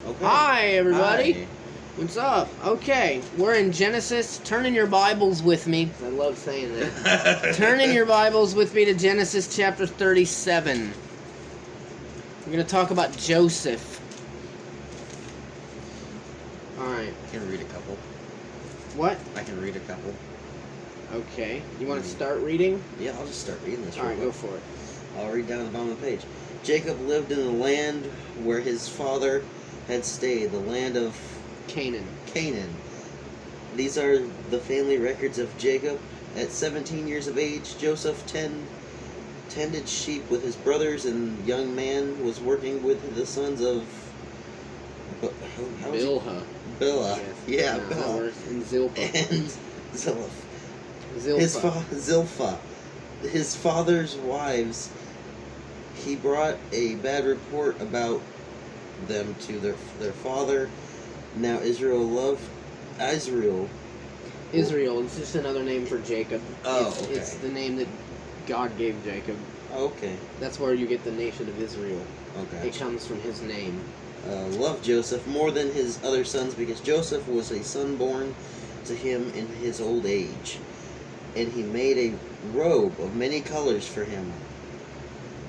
Okay. Hi, everybody. Hi. What's up? Okay, we're in Genesis. Turn in your Bibles with me. I love saying that. Turn in your Bibles with me to Genesis chapter 37. We're going to talk about Joseph. Alright. I can read a couple. What? I can read a couple. Okay. You want to start reading? Yeah, I'll just start reading this. Alright, go for it. I'll read down the bottom of the page. Jacob lived in the land where his father had stayed, the land of Canaan. These are the family records of Jacob. At 17 years of age, Joseph tended sheep with his brothers, and young man was working with the sons of Bilhah. Bilhah. Yeah, Bilhah. And Zilpah. And Zilpah. His father's wives. He brought a bad report about them to their father. Now Israel, it's just another name for Jacob. Oh, okay. It's the name that God gave Jacob. Okay. That's where you get the nation of Israel. Okay. It comes from his name. Loved Joseph more than his other sons because Joseph was a son born to him in his old age. And he made a robe of many colors for him.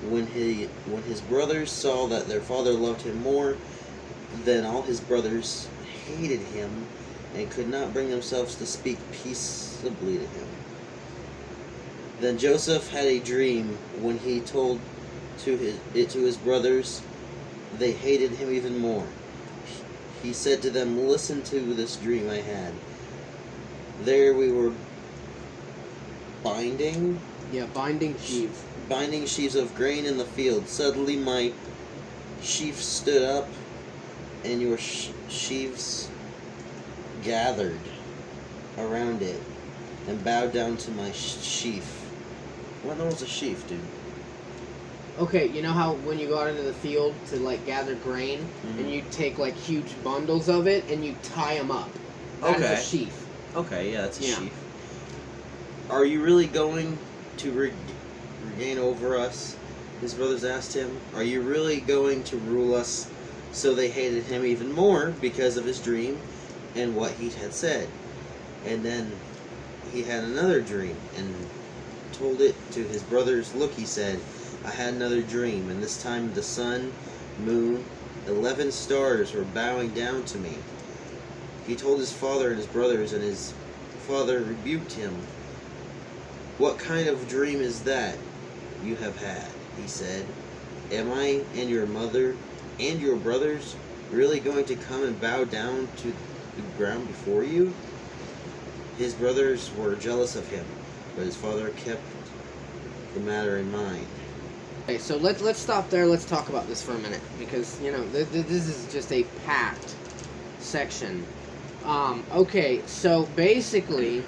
When his brothers saw that their father loved him more than all his brothers, hated him and could not bring themselves to speak peaceably to him. Then Joseph had a dream. When he told to his brothers, they hated him even more. He said to them, "Listen to this dream I had. There we were binding sheaves of grain in the field. Suddenly my sheaf stood up, and your sheaves gathered around it and bowed down to my sheaf." What was a sheaf, dude? Okay, you know how when you go out into the field to gather grain, and you take huge bundles of it and you tie them up? That's a sheaf. Okay, yeah, that's a sheaf. Are you really going to reign over us? His brothers asked him. Are you really going to rule us? So they hated him even more because of his dream and what he had said. And then he had another dream and told it to his brothers. "Look," he said, "I had another dream, and this time the sun, moon, 11 stars were bowing down to me." He told his father and his brothers, and his father rebuked him. "What kind of dream is that you have had?" he said. "Am I and your mother and your brothers really going to come and bow down to the ground before you?" His brothers were jealous of him, but his father kept the matter in mind. Okay, so let's stop there. Let's talk about this for a minute, because this is just a packed section. Okay, so basically,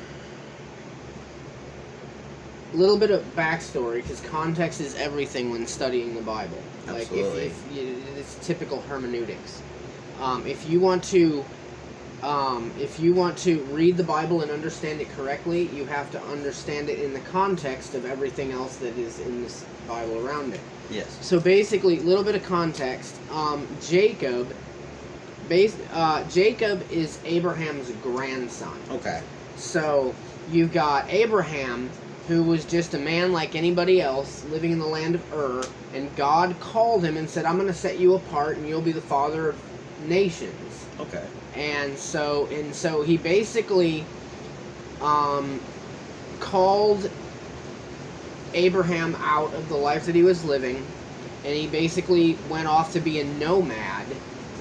a little bit of backstory, because context is everything when studying the Bible. Absolutely. It's typical hermeneutics. If you want to read the Bible and understand it correctly, you have to understand it in the context of everything else that is in this Bible around it. Yes. So basically, a little bit of context. Jacob is Abraham's grandson. Okay. So you've got Abraham, who was just a man like anybody else, living in the land of Ur, and God called him and said, "I'm going to set you apart, and you'll be the father of nations." Okay. And so he basically called Abraham out of the life that he was living, and he basically went off to be a nomad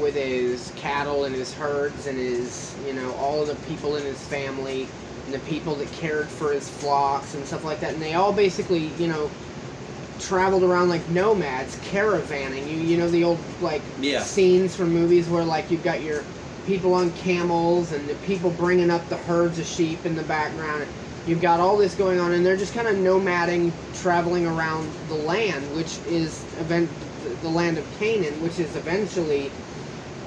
with his cattle and his herds and his, all of the people in his family and the people that cared for his flocks and stuff like that. And they all basically, traveled around like nomads, caravanning. You know the old scenes from movies where you've got your people on camels and the people bringing up the herds of sheep in the background. You've got all this going on, and they're just kind of nomading, traveling around the land, which is the land of Canaan, which is eventually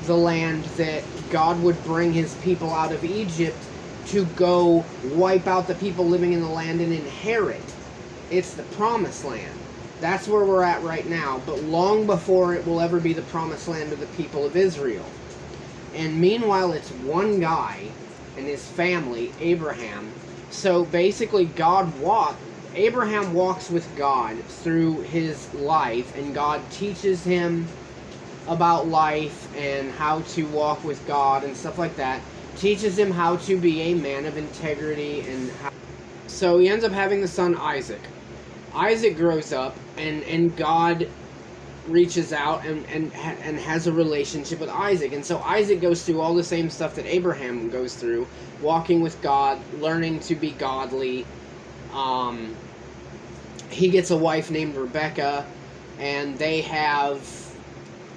the land that God would bring his people out of Egypt to go wipe out the people living in the land and inherit. It's the promised land. That's where we're at right now, but long before it will ever be the promised land of the people of Israel. And meanwhile, it's one guy and his family, Abraham. So basically, Abraham walks with God through his life, and God teaches him about life and how to walk with God and stuff like that. Teaches him how to be a man of integrity, and so he ends up having the son Isaac. Isaac grows up, and God reaches out and has a relationship with Isaac. And so Isaac goes through all the same stuff that Abraham goes through, walking with God, learning to be godly. He gets a wife named Rebecca, and they have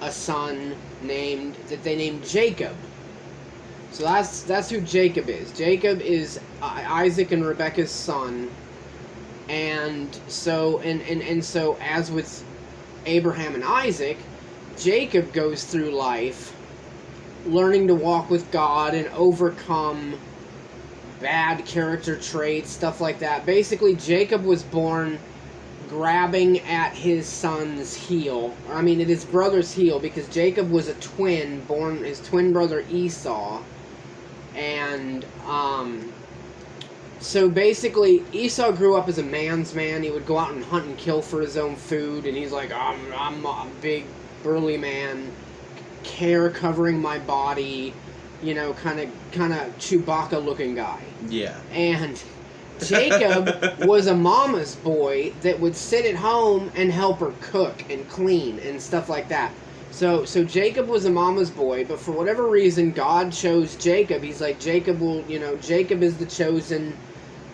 a son that they named Jacob. So that's who Jacob is. Jacob is Isaac and Rebecca's son. And so so as with Abraham and Isaac, Jacob goes through life learning to walk with God and overcome bad character traits, stuff like that. Basically, Jacob was born grabbing at his son's heel, at his brother's heel, because Jacob was a twin, born his twin brother Esau. And so basically, Esau grew up as a man's man. He would go out and hunt and kill for his own food, and he's like, I'm a big, burly man, hair covering my body, kind of Chewbacca-looking guy. Yeah. And Jacob was a mama's boy that would sit at home and help her cook and clean and stuff like that. So Jacob was a mama's boy, but for whatever reason, God chose Jacob. He's like, Jacob is the chosen,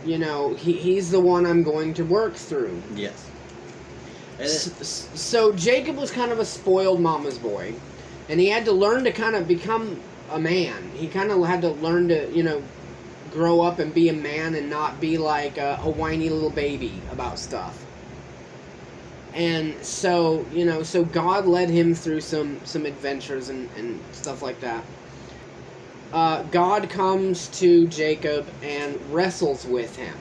he's the one I'm going to work through. Yes. So Jacob was kind of a spoiled mama's boy, and he had to learn to kind of become a man. He kind of had to learn to, grow up and be a man and not be like a whiny little baby about stuff. And so, so God led him through some adventures and stuff like that. God comes to Jacob and wrestles with him.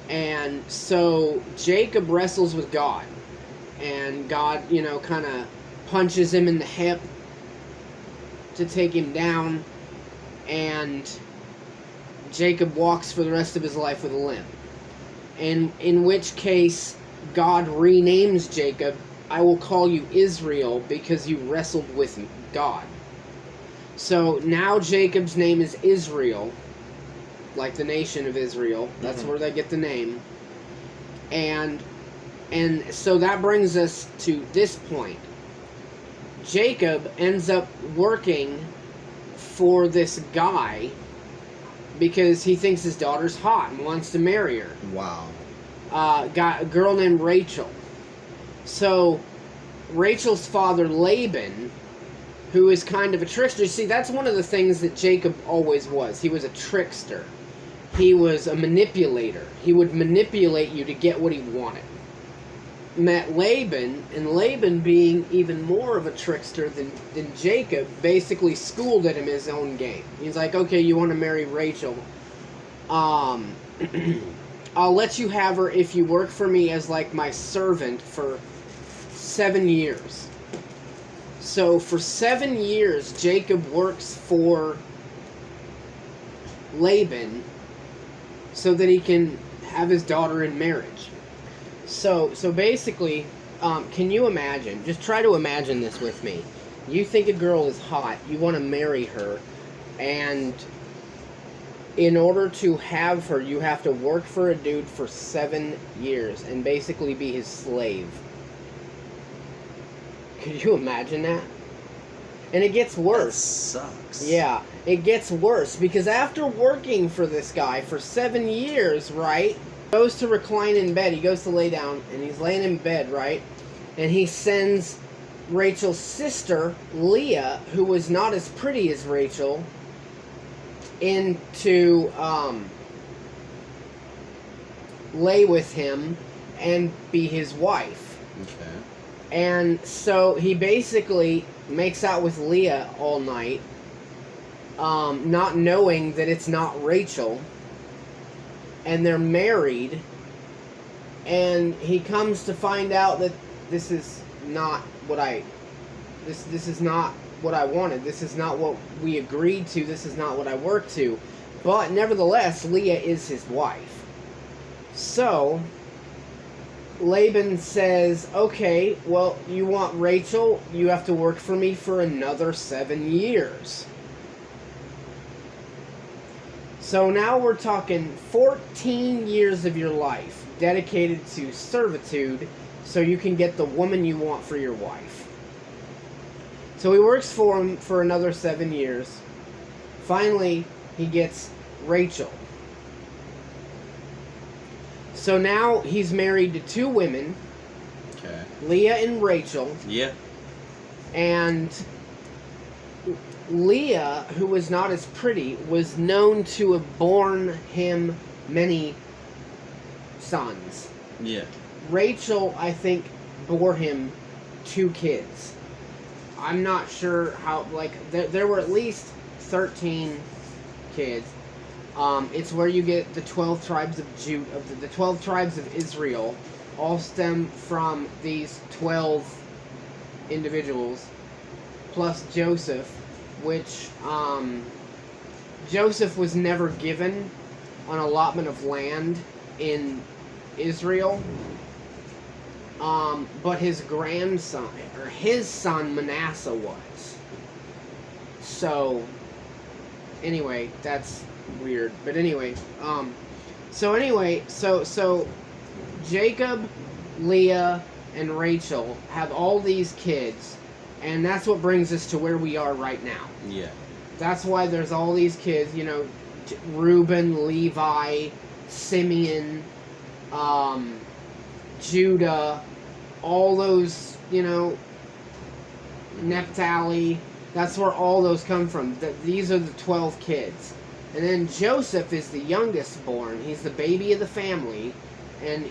And so Jacob wrestles with God. And God, kind of punches him in the hip to take him down. And Jacob walks for the rest of his life with a limp. And in which case, God renames Jacob, I will call you Israel because you wrestled with God. So now Jacob's name is Israel, like the nation of Israel. That's where they get the name. And so that brings us to this point. Jacob ends up working for this guy because he thinks his daughter's hot and wants to marry her. Wow. Got a girl named Rachel. So Rachel's father, Laban, who is kind of a trickster. See, that's one of the things that Jacob always was. He was a trickster. He was a manipulator. He would manipulate you to get what he wanted. Met Laban, and Laban, being even more of a trickster than Jacob, basically schooled at him his own game. He's like, okay, you want to marry Rachel. I'll let you have her if you work for me as like my servant for 7 years. So for 7 years, Jacob works for Laban so that he can have his daughter in marriage. So basically, can you imagine? Just try to imagine this with me. You think a girl is hot, you want to marry her, and in order to have her, you have to work for a dude for 7 years and basically be his slave. Could you imagine that? And it gets worse. That sucks. Yeah, it gets worse because after working for this guy for 7 years, right? Goes to recline in bed. He goes to lay down and he's laying in bed, right? And he sends Rachel's sister, Leah, who was not as pretty as Rachel, into lay with him and be his wife. Okay. And so he basically makes out with Leah all night, not knowing that it's not Rachel. And they're married, and he comes to find out that this is not what I wanted. This is not what we agreed to. This is not what I worked to. But nevertheless, Leah is his wife. So Laban says, okay, well, you want Rachel? You have to work for me for another 7 years. So now we're talking 14 years of your life dedicated to servitude so you can get the woman you want for your wife. So he works for him for another 7 years. Finally, he gets Rachel. So now he's married to 2 women, Okay. Leah and Rachel. Yeah. And Leah, who was not as pretty, was known to have borne him many sons. Yeah. Rachel, I think, bore him 2 kids. I'm not sure how, like, there were at least 13 kids. It's where you get the 12 tribes of Judah, the 12 tribes of Israel, all stem from these 12 individuals, plus Joseph, which Joseph was never given an allotment of land in Israel, but his grandson, or his son Manasseh was. So, anyway, that's weird. But anyway, so Jacob, Leah, and Rachel have all these kids, and that's what brings us to where we are right now. Yeah. That's why there's all these kids, you know, Reuben, Levi, Simeon, Judah, all those, you know, Naphtali. That's where all those come from. These are the 12 kids. And then Joseph is the youngest born. He's the baby of the family, and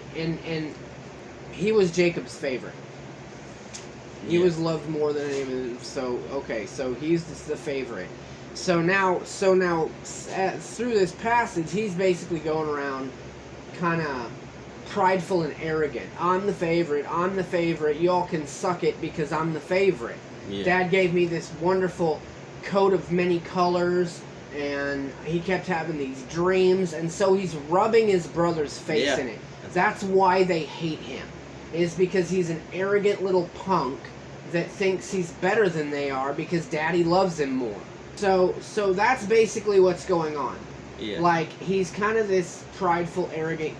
he was Jacob's favorite. He was loved more than anyone. So okay, so he's the favorite. So now through this passage, he's basically going around, kind of prideful and arrogant. I'm the favorite. I'm the favorite. Y'all can suck it because I'm the favorite. Yeah. Dad gave me this wonderful coat of many colors, and he kept having these dreams, and so he's rubbing his brother's face in it. That's why they hate him, is because he's an arrogant little punk that thinks he's better than they are because Daddy loves him more. So that's basically what's going on. Yeah. Like, he's kind of this prideful, arrogant,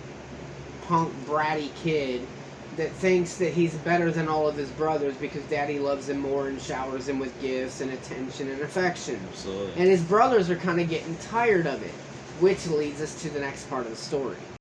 punk, bratty kid that thinks that he's better than all of his brothers because Daddy loves him more and showers him with gifts and attention and affection. Absolutely. And his brothers are kind of getting tired of it, which leads us to the next part of the story.